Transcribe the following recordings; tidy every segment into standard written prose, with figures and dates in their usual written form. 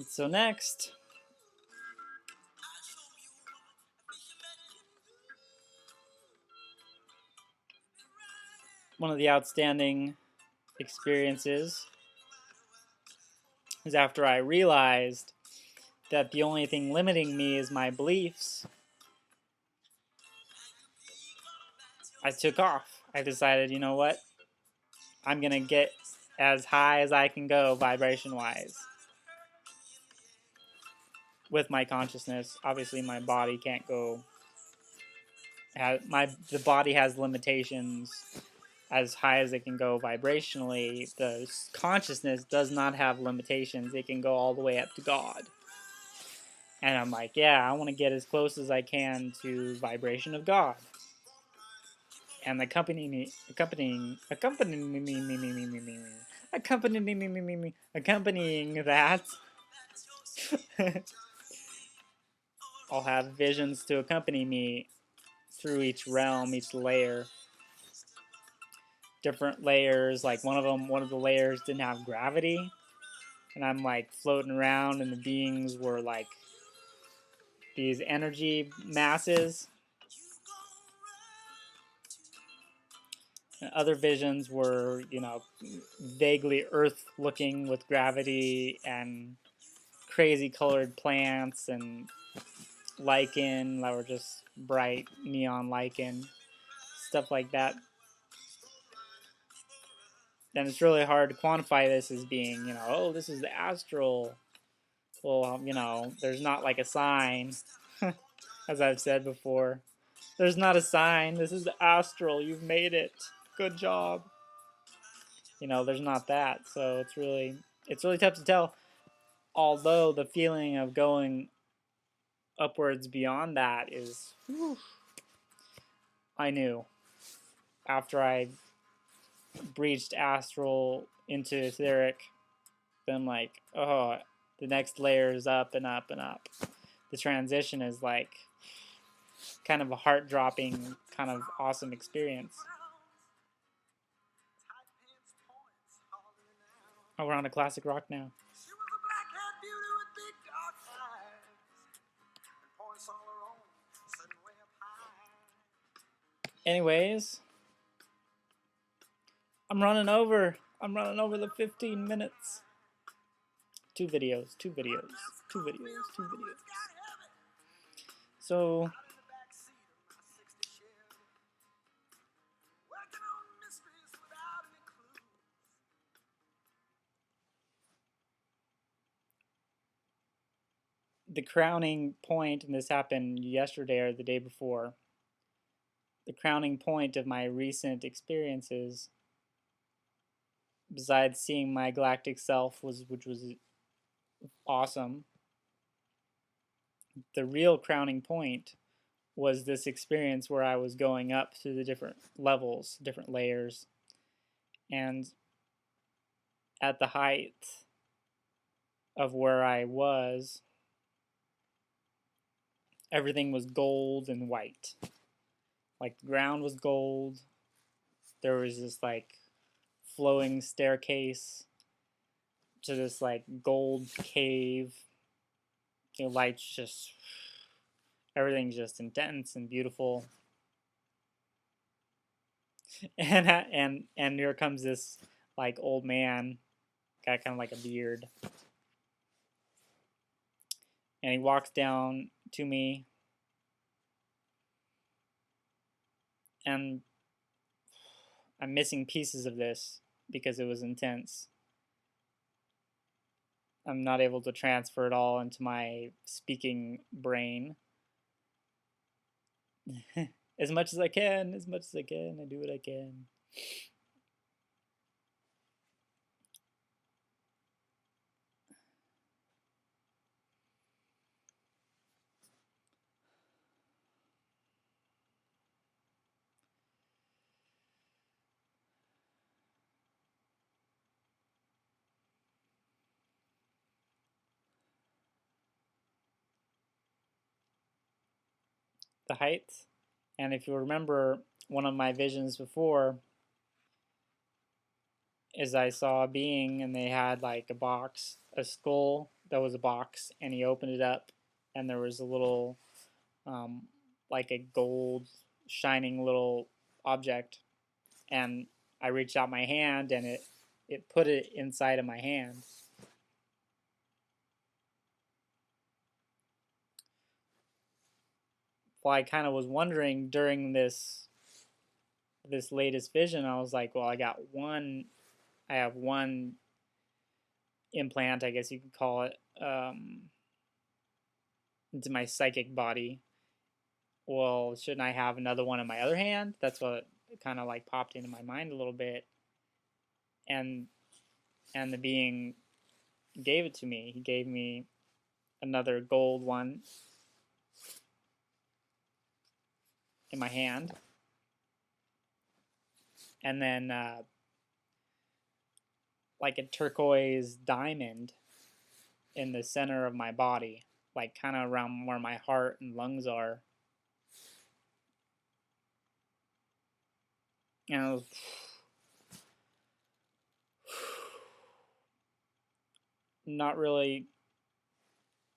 So next, one of the outstanding experiences is after I realized that the only thing limiting me is my beliefs, I took off. I decided, you know what? I'm going to get as high as I can go vibration-wise with my consciousness. Obviously, my body can't go. The body has limitations as high as it can go vibrationally. The consciousness does not have limitations. It can go all the way up to God. And I'm like, yeah, I want to get as close as I can to vibration of God. And accompanying that, I'll have visions to accompany me through each realm, each layer. Different layers, like one of the layers didn't have gravity, and I'm like floating around, and the beings were like these energy masses. And other visions were, vaguely Earth-looking with gravity and crazy colored plants and lichen that were just bright neon lichen, stuff like that. And it's really hard to quantify this as being, oh, this is the astral. Well, there's not like a sign, as I've said before. There's not a sign. This is the astral. You've made it. Good job. There's not that. So it's really tough to tell. Although the feeling of going upwards beyond that is, whew, I knew after I breached astral into etheric, then like, oh, the next layer is up and up and up. The transition is like kind of a heart-dropping, kind of awesome experience. Oh, we're on a classic rock now. Anyways, I'm running over the 15 minutes. Two videos. So, the crowning point, and this happened yesterday or the day before, the crowning point of my recent experiences, besides seeing my galactic self, which was awesome, the real crowning point was this experience where I was going up through the different levels, different layers, and at the height of where I was, everything was gold and white. Like the ground was gold. There was this like flowing staircase to this like gold cave. The lights just, everything's just intense and beautiful. And here comes this like old man, got kind of like a beard, and he walks down to me, and I'm missing pieces of this because it was intense. I'm not able to transfer it all into my speaking brain. As much as I can, I do what I can. The height, and if you remember one of my visions before, is I saw a being and they had like a box, a skull that was a box, and he opened it up, and there was a little, like a gold shining little object, and I reached out my hand, and it put it inside of my hand. Well, I kind of was wondering during this latest vision, I was like, well, I have one implant, I guess you could call it, into my psychic body. Well, shouldn't I have another one in my other hand? That's what kind of like popped into my mind a little bit. And the being gave it to me. He gave me another gold one in my hand. And then like a turquoise diamond in the center of my body, like kind of around where my heart and lungs are. And I was not really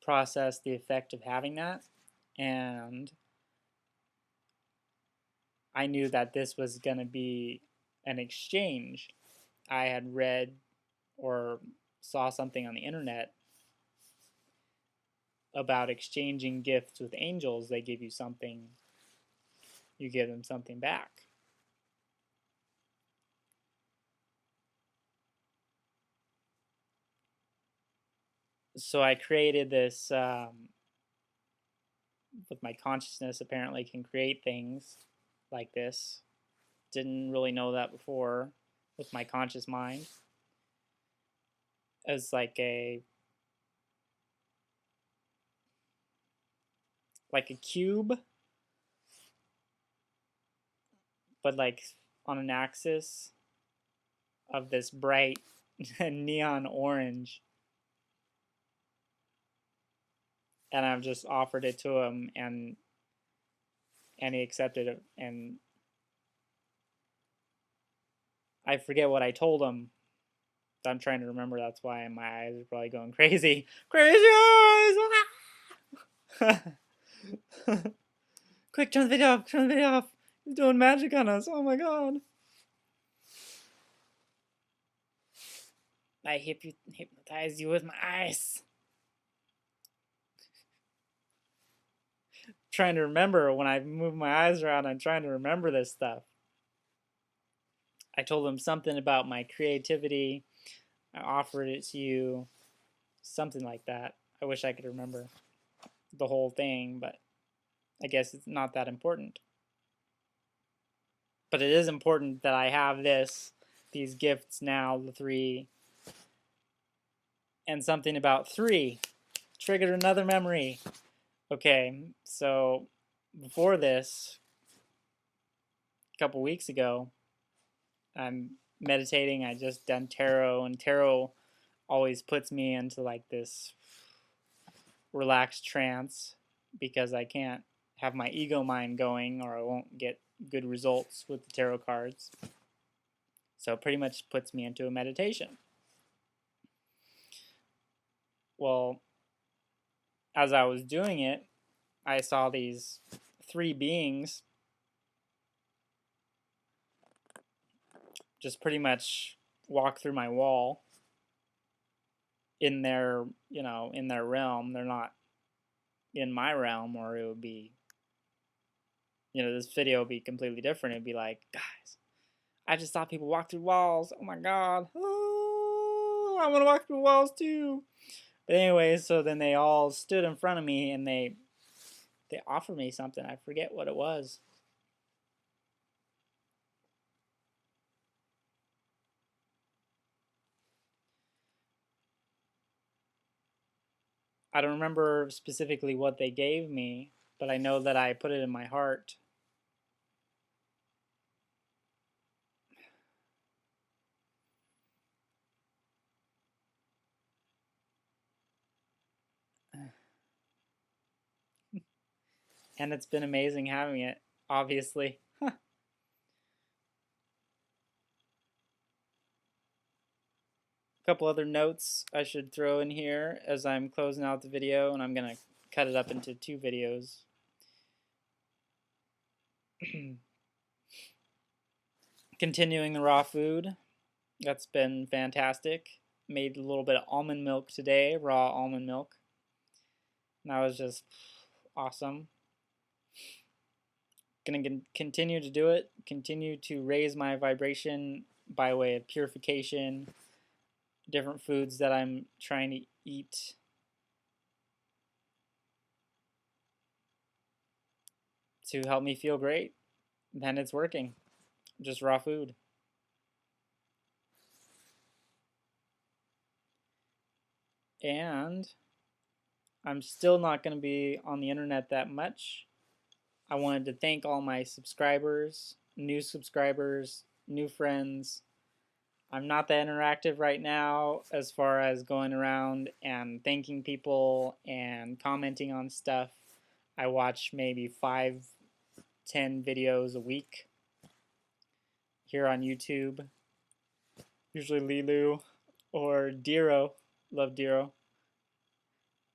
processed the effect of having that, and I knew that this was going to be an exchange. I had read or saw something on the internet about exchanging gifts with angels. They give you something, you give them something back. So I created this, with my consciousness apparently can create things like this. Didn't really know that before with my conscious mind. As like a cube, but like on an axis of this bright neon orange. And I've just offered it to him, and he accepted it. And I forget what I told him. I'm trying to remember. That's why my eyes are probably going crazy. Crazy eyes! Quick, turn the video off. Turn the video off. He's doing magic on us. Oh my god. I hypnotize you with my eyes. Trying to remember when I move my eyes around, I'm trying to remember this stuff. I told him something about my creativity. I offered it to you. Something like that. I wish I could remember the whole thing, but I guess it's not that important. But it is important that I have these gifts now, the 3. And something about 3 triggered another memory. Okay, so before this, a couple weeks ago, I'm meditating. I just done tarot, and tarot always puts me into like this relaxed trance because I can't have my ego mind going or I won't get good results with the tarot cards. So it pretty much puts me into a meditation. Well, as I was doing it, I saw these 3 beings just pretty much walk through my wall in their, in their realm. They're not in my realm, or it would be, this video would be completely different. It'd be like, guys, I just saw people walk through walls. Oh my god. Oh, I want to walk through walls too. But anyway, so then they all stood in front of me, and they offered me something. I forget what it was. I don't remember specifically what they gave me, but I know that I put it in my heart. And it's been amazing having it, obviously. couple other notes I should throw in here as I'm closing out the video, and I'm going to cut it up into 2 videos. Continuing the raw food. That's been fantastic. Made a little bit of almond milk today, raw almond milk. And that was just awesome. Gonna continue to do it, continue to raise my vibration by way of purification, different foods that I'm trying to eat. To help me feel great. Then it's working. Just raw food. And I'm still not going to be on the internet that much. I wanted to thank all my subscribers, new friends. I'm not that interactive right now as far as going around and thanking people and commenting on stuff. I watch maybe 5-10 videos a week here on YouTube. Usually Lilu or Diro. Love Diro.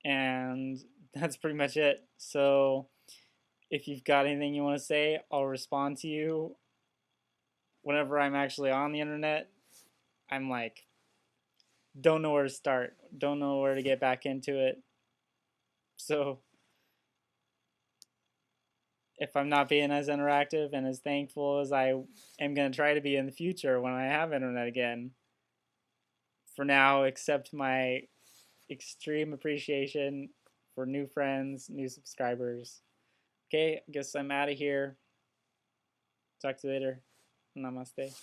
And that's pretty much it. So if you've got anything you want to say, I'll respond to you. Whenever I'm actually on the internet, I'm like, don't know where to start. Don't know where to get back into it. So if I'm not being as interactive and as thankful as I am going to try to be in the future when I have internet again, for now, accept my extreme appreciation for new friends, new subscribers. Okay, I guess I'm out of here. Talk to you later. Namaste.